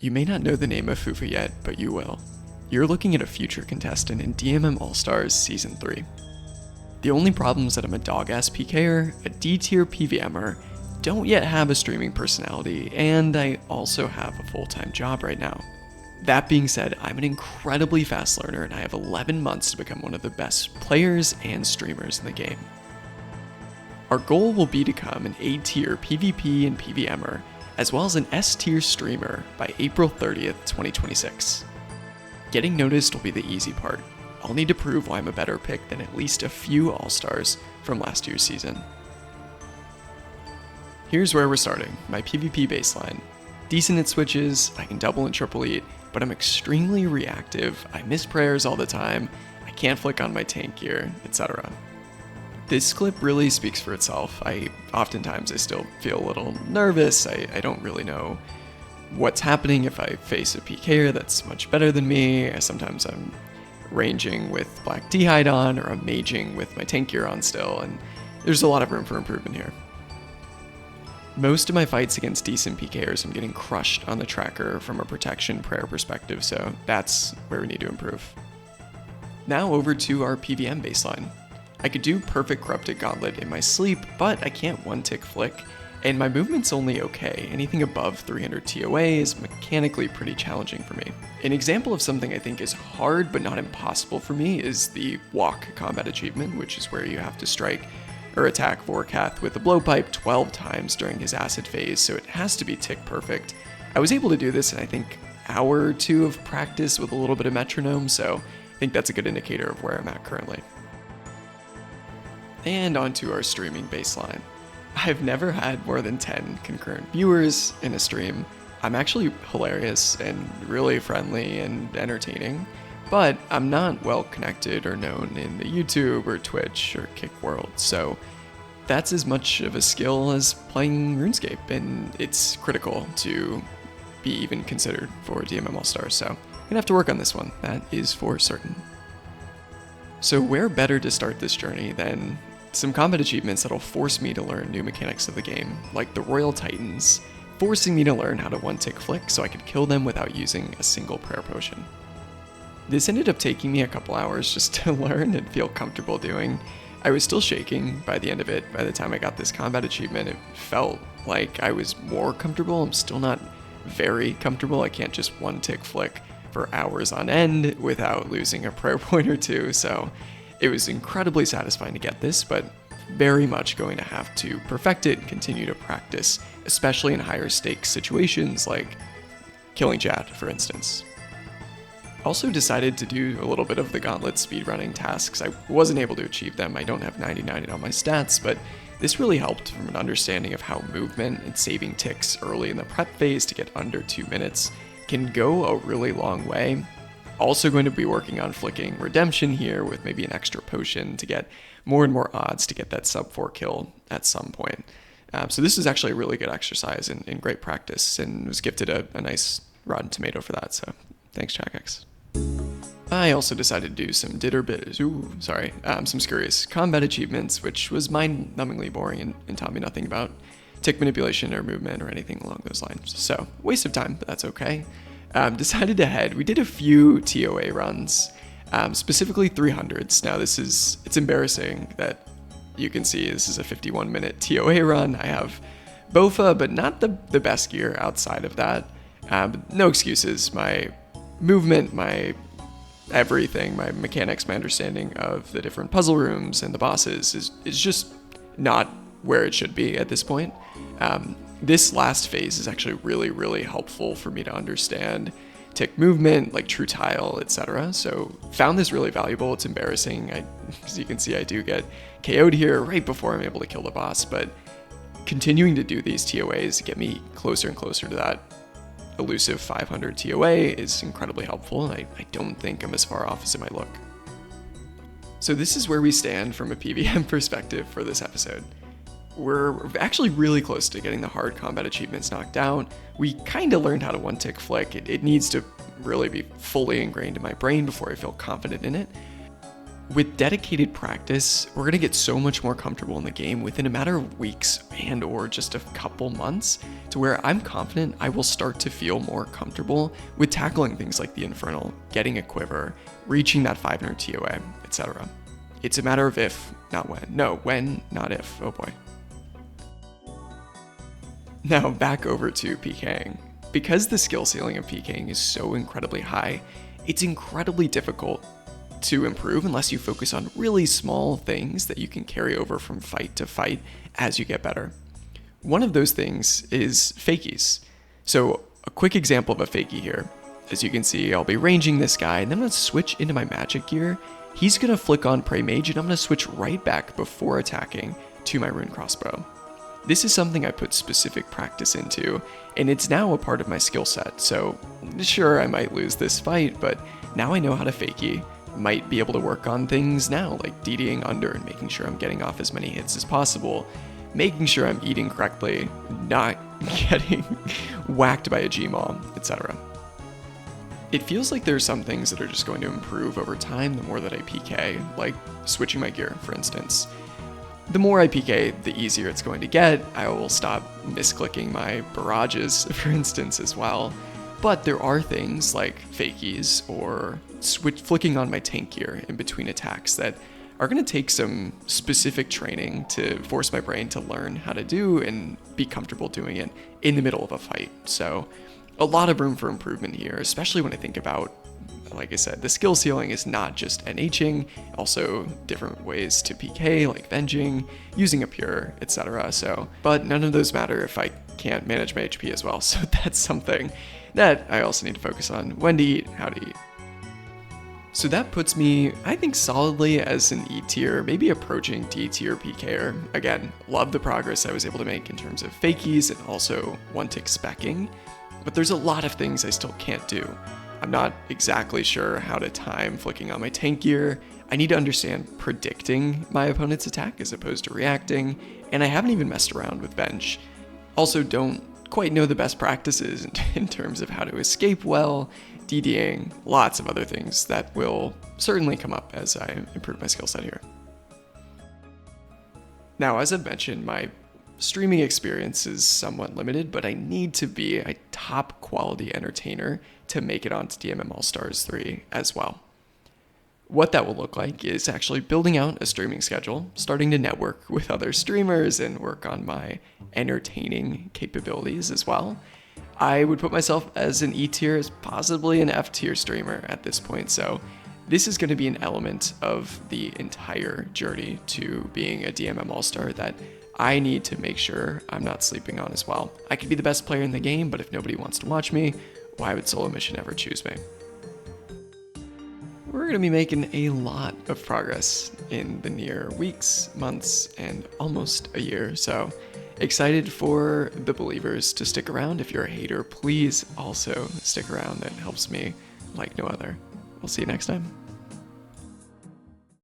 You may not know the name of Fufa yet, but you will. You're looking at a future contestant in DMM All-Stars Season 3. The only problem is that I'm a dog-ass PKer, a D-tier PvMer, don't yet have a streaming personality, and I also have a full-time job right now. That being said, I'm an incredibly fast learner and I have 11 months to become one of the best players and streamers in the game. Our goal will be to become an A-tier PvP and PvMer, as well as an S-tier streamer by April 30th, 2026. Getting noticed will be the easy part. I'll need to prove why I'm a better pick than at least a few All-Stars from last year's season. Here's where we're starting, my PvP baseline. Decent at switches, I can double and triple eat, but I'm extremely reactive, I miss prayers all the time, I can't flick on my tank gear, etc. This clip really speaks for itself. Oftentimes I still feel a little nervous, I don't really know what's happening if I face a PKer that's much better than me. Sometimes I'm ranging with Black D-Hide on, or I'm maging with my tank gear on still, and there's a lot of room for improvement here. Most of my fights against decent PKers, I'm getting crushed on the tracker from a protection prayer perspective, so that's where we need to improve. Now over to our PvM baseline. I could do Perfect Corrupted Gauntlet in my sleep, but I can't one-tick flick, and my movement's only okay. Anything above 300 TOA is mechanically pretty challenging for me. An example of something I think is hard but not impossible for me is the Walk combat achievement, which is where you have to strike or attack Vorkath with a blowpipe 12 times during his acid phase, so it has to be tick perfect. I was able to do this in I think hour or two of practice with a little bit of metronome, so I think that's a good indicator of where I'm at currently. And onto our streaming baseline. I've never had more than 10 concurrent viewers in a stream. I'm actually hilarious and really friendly and entertaining, but I'm not well connected or known in the YouTube or Twitch or Kick world, so that's as much of a skill as playing RuneScape, and it's critical to be even considered for DMM All-Stars, so I'm gonna have to work on this one, that is for certain. So where better to start this journey than some combat achievements that'll force me to learn new mechanics of the game, like the Royal Titans, forcing me to learn how to one-tick flick so I could kill them without using a single prayer potion. This ended up taking me a couple hours just to learn and feel comfortable doing. I was still shaking by the end of it. By the time I got this combat achievement, it felt like I was more comfortable. I'm still not very comfortable. I can't just one-tick flick for hours on end without losing a prayer point or two, so it was incredibly satisfying to get this, but very much going to have to perfect it and continue to practice, especially in higher stakes situations like killing Jad, for instance. Also decided to do a little bit of the gauntlet speedrunning tasks. I wasn't able to achieve them, I don't have 90/90 on my stats, but this really helped from an understanding of how movement and saving ticks early in the prep phase to get under 2 minutes can go a really long way. Also going to be working on flicking Redemption here with maybe an extra potion to get more and more odds to get that sub 4 kill at some point. So this is actually a really good exercise and great practice, and was gifted a nice Rotten Tomato for that, so thanks Chackex. I also decided to do some some spurious combat achievements, which was mind-numbingly boring and taught me nothing about tick manipulation or movement or anything along those lines. So, waste of time, but that's okay. Decided to head. We did a few TOA runs, specifically 300s. Now it's embarrassing that you can see this is a 51-minute TOA run. I have Bofa, but not the best gear outside of that. No excuses. My movement, my everything, my mechanics, my understanding of the different puzzle rooms and the bosses is just not where it should be at this point. This last phase is actually really, really helpful for me to understand tick movement, like true tile, etc. So found this really valuable. It's embarrassing. As you can see, I do get KO'd here right before I'm able to kill the boss, but continuing to do these TOAs get me closer and closer to that elusive 500 TOA is incredibly helpful, and I don't think I'm as far off as it might look. So this is where we stand from a PvM perspective for this episode. We're actually really close to getting the hard combat achievements knocked out. We kind of learned how to one-tick flick. It needs to really be fully ingrained in my brain before I feel confident in it. With dedicated practice, we're going to get so much more comfortable in the game within a matter of weeks and or just a couple months, to where I'm confident I will start to feel more comfortable with tackling things like the Infernal, getting a Quiver, reaching that 500 TOA, etc. It's a matter of if, not when. No, when, not if. Oh boy. Now back over to PKing. Because the skill ceiling of PKing is so incredibly high, it's incredibly difficult to improve unless you focus on really small things that you can carry over from fight to fight as you get better. One of those things is fakies. So a quick example of a fakie here. As you can see, I'll be ranging this guy and then I'm going to switch into my magic gear. He's going to flick on Prey Mage and I'm going to switch right back before attacking to my Rune Crossbow. This is something I put specific practice into, and it's now a part of my skill set. So sure, I might lose this fight, but now I know how to fakie. Might be able to work on things now, like DDing under and making sure I'm getting off as many hits as possible, making sure I'm eating correctly, not getting whacked by a Gmaul, etc. It feels like there's some things that are just going to improve over time the more that I PK, like switching my gear, for instance. The more I PK, the easier it's going to get. I will stop misclicking my barrages, for instance, as well. But there are things like fakies or flicking on my tank gear in between attacks that are going to take some specific training to force my brain to learn how to do and be comfortable doing it in the middle of a fight. So a lot of room for improvement here, especially when I think about, like I said, the skill ceiling is not just NHing, also different ways to PK, like venging, using a pure, etc. But none of those matter if I can't manage my HP as well. So that's something that I also need to focus on: when to eat, how to eat. So that puts me, I think, solidly as an E tier, maybe approaching D tier PKer. Again, love the progress I was able to make in terms of fakies and also one-tick specking, but there's a lot of things I still can't do. I'm not exactly sure how to time flicking on my tank gear. I need to understand predicting my opponent's attack as opposed to reacting, and I haven't even messed around with bench. Also don't quite know the best practices in terms of how to escape well, DDing, lots of other things that will certainly come up as I improve my skill set here. Now, as I've mentioned, my streaming experience is somewhat limited, but I need to be a top quality entertainer to make it onto DMM All-Stars 3 as well. What that will look like is actually building out a streaming schedule, starting to network with other streamers and work on my entertaining capabilities as well. I would put myself as an E tier, as possibly an F tier streamer at this point, so this is going to be an element of the entire journey to being a DMM All-Star that I need to make sure I'm not sleeping on as well. I could be the best player in the game, but if nobody wants to watch me, why would Solo Mission ever choose me? We're going to be making a lot of progress in the near weeks, months, and almost a year, so excited for the believers to stick around. If you're a hater, please also stick around. That helps me like no other. We'll see you next time.